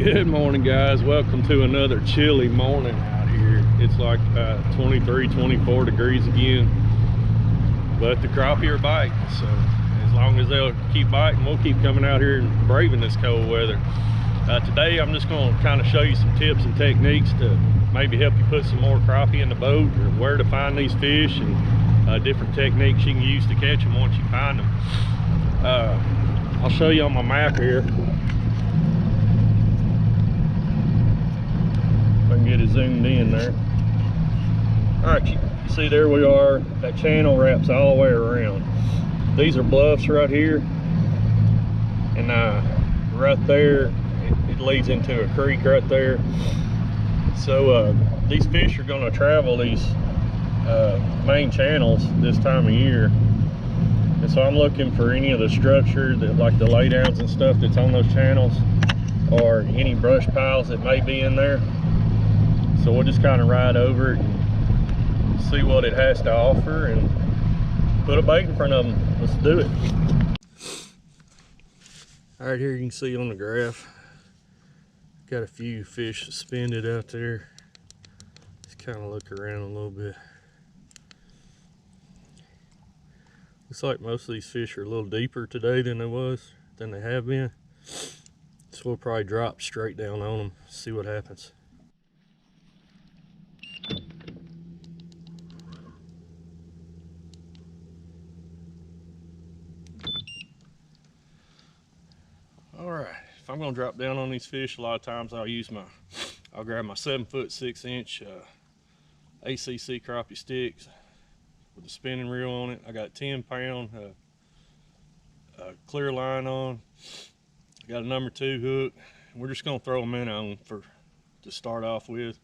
Good morning, guys. Welcome to another chilly morning out here. It's like 23, 24 degrees again, but the crappie are biting. So as long as they'll keep biting, we'll keep coming out here and braving this cold weather. Today I'm just going to kind of show you some tips and techniques to maybe help you put some more crappie in the boat, or where to find these fish, and different techniques you can use to catch them once you find them. I'll show you on my map here. I can get it zoomed in there. All right, you see there we are. That channel wraps all the way around. These are bluffs right here, and right there it leads into a creek right there. So these fish are going to travel these main channels this time of year, and so I'm looking for any of the structure that, like the laydowns and stuff that's on those channels, or any brush piles that may be in there. So we'll just kind of ride over it and see what it has to offer and put a bait in front of them. Let's do it. All right, here you can see on the graph, got a few fish suspended out there. Just kind of look around a little bit. Looks like most of these fish are a little deeper today than they have been. So we'll probably drop straight down on them, see what happens. All right, if I'm gonna drop down on these fish, a lot of times I'll grab my 7-foot 6-inch ACC crappie sticks with a spinning reel on it. I got 10-pound clear line on. I got a number 2 hook. We're just gonna throw them in on to start off with.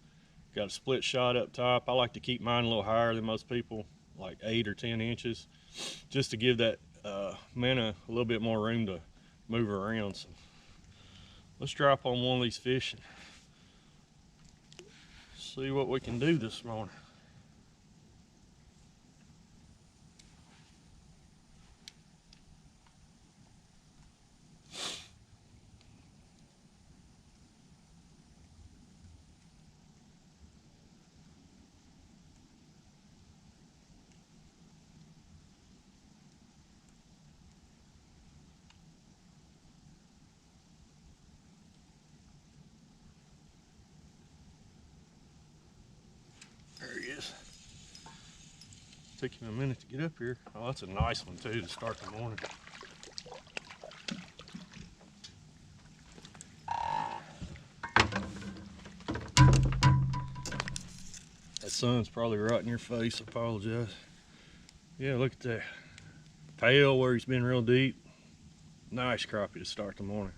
Got a split shot up top. I like to keep mine a little higher than most people, like 8 or 10 inches, just to give that minnow a little bit more room to move around. So let's drop on one of these fish and see what we can do this morning. There he is. Took him a minute to get up here. Oh, that's a nice one too to start the morning. That sun's probably right in your face. I apologize. Yeah, look at that. Tail where he's been real deep. Nice crappie to start the morning.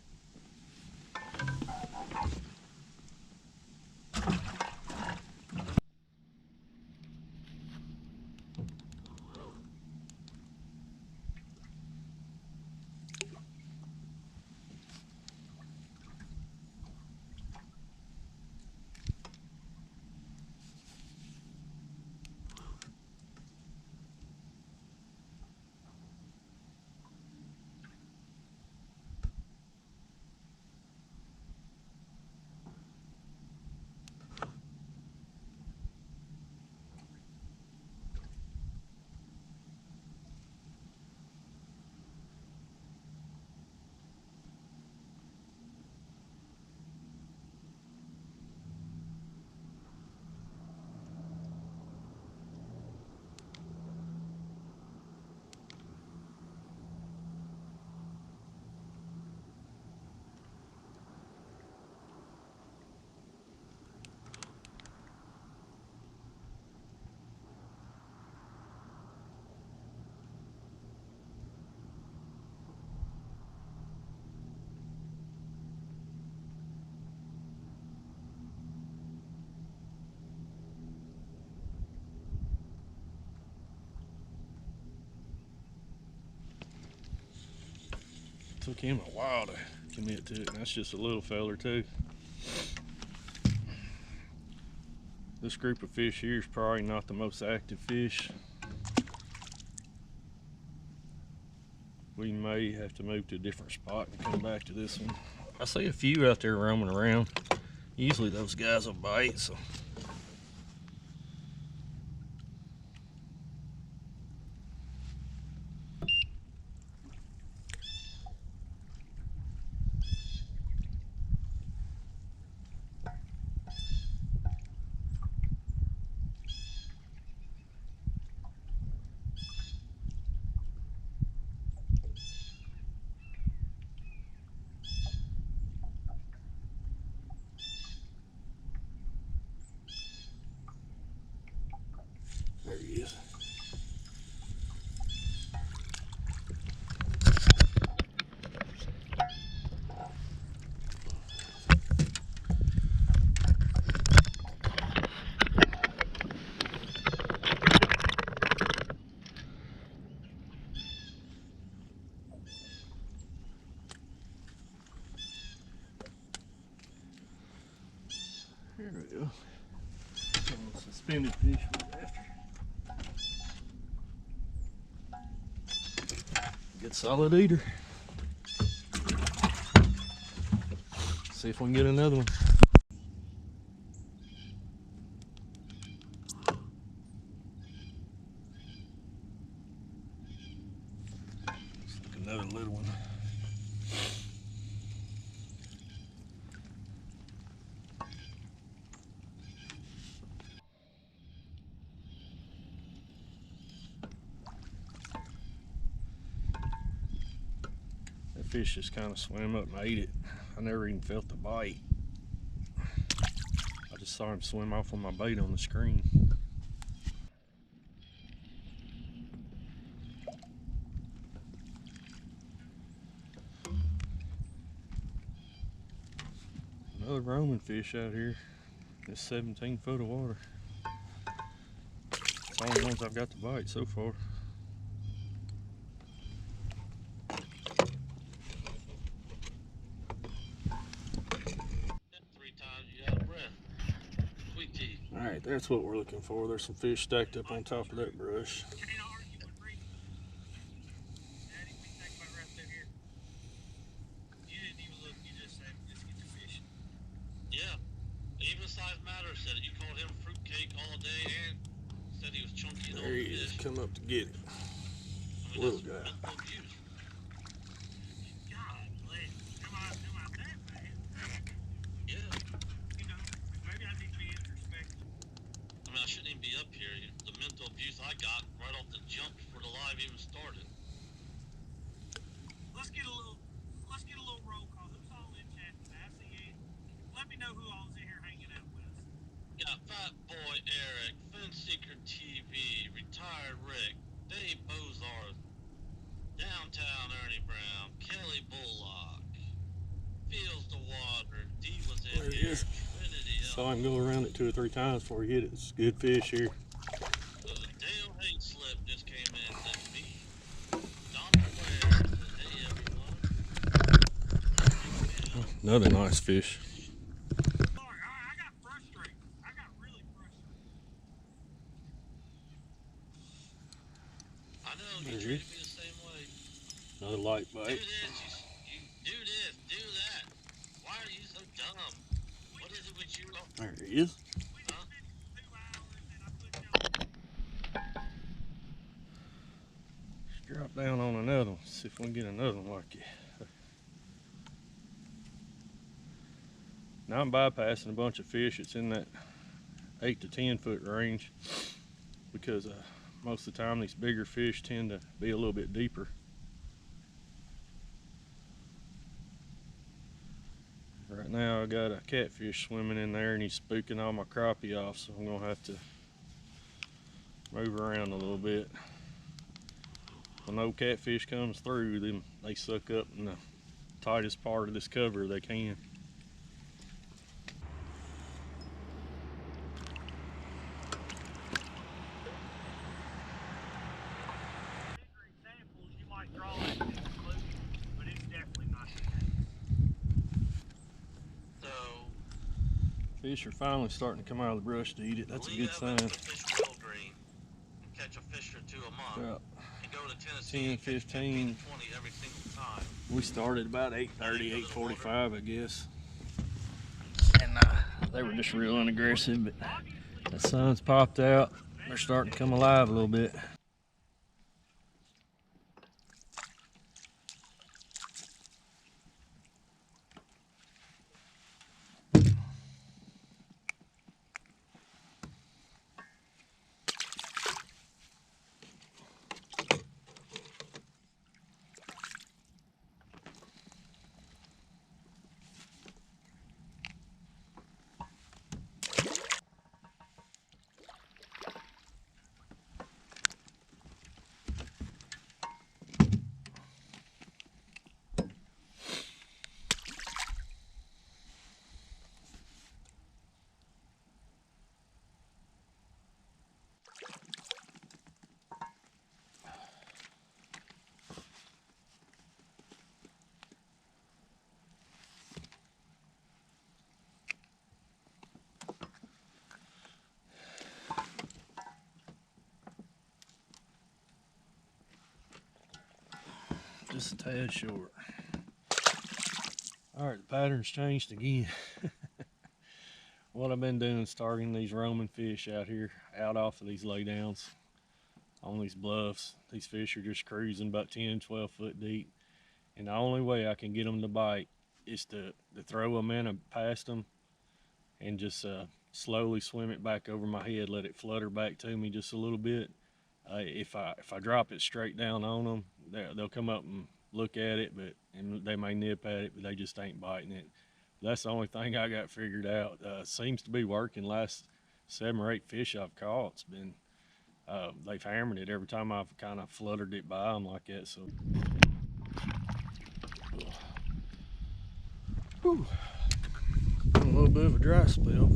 Took him a while to commit to it, and that's just a little feller too. This group of fish here is probably not the most active fish. We may have to move to a different spot and come back to this one. I see a few out there roaming around. Usually those guys will bite, so. There he is. There we go. Suspended fish we're after. Good solid eater. See if we can get another one. Looks like another little one. That fish just kind of swam up and ate it. I never even felt the bite. I just saw him swim off on my bait on the screen. Another roaming fish out here. This 17 foot of water. It's all the ones I've got to bite so far. Alright, that's what we're looking for. There's some fish stacked up on top of that brush. Yeah, even size matters said it. You called him fruitcake all day and said he was chunky. There he is, come up to get it. I mean, Little guy. I shouldn't even be up here. The mental abuse I got right off the jump before the live even started. Let's get a little roll call. Who's all in chat today? I see you. Let me know who all's in here hanging out with us. Got Fat Boy Eric, Finseeker TV, Retired Rick, Dave Bozarth, Downtown Ernie Brown, Kelly Bullock, Feels the Water, D was in There he here, is. Trinity Saw him go around it 2 or 3 times before he hit it. It's good fish here. Dale Hate Slip just came in and said me. Dr. Ware said, hey everyone. Another nice fish. Sorry, I got frustrated. I got really frustrated. I know, you treated me the same way. Another light Do bite. this, you do this, do that. Why are you so dumb? What is it with you? There he is. We just spent 2 hours and I put y'all. Let's drop down on another one. See if we can get another one like it. Now I'm bypassing a bunch of fish. It's in that 8 to 10 foot range because most of the time these bigger fish tend to be a little bit deeper. Right now I got a catfish swimming in there and he's spooking all my crappie off, so I'm gonna have to move around a little bit. When no catfish comes through, then they suck up in the tightest part of this cover they can. Bigger examples, you might draw that conclusion, but it's definitely not the case. So, Fish are finally starting to come out of the brush to eat it. That's a good sign. Fish real green and catch a fish or two a month. About And go to Tennessee 10, 15. 20 every single time. We started about 8:30, 8:45, I guess. And they were just real unaggressive, but the sun's popped out. They're starting to come alive a little bit. Just a tad short. All right, the pattern's changed again. What I've been doing is targeting these roaming fish out here, out off of these laydowns on these bluffs. These fish are just cruising about 10, 12 foot deep. And the only way I can get them to bite is to throw them in and past them and just slowly swim it back over my head, let it flutter back to me just a little bit. If I drop it straight down on them, they'll come up and look at it, and they may nip at it, but they just ain't biting it. That's the only thing I got figured out. Seems to be working. Last 7 or 8 fish I've caught, it's been they've hammered it every time I've kind of fluttered it by them like that. So, whew. A little bit of a dry spell.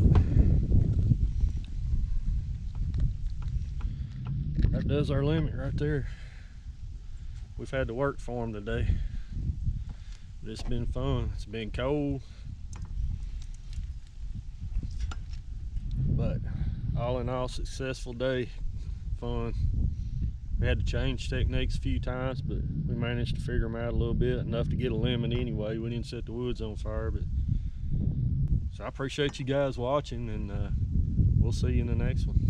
That does our limit right there. We've had to work for them today, but it's been fun. It's been cold, but all in all, successful day, fun. We had to change techniques a few times, but we managed to figure them out a little bit, enough to get a limit anyway. We didn't set the woods on fire, but so I appreciate you guys watching, and we'll see you in the next one.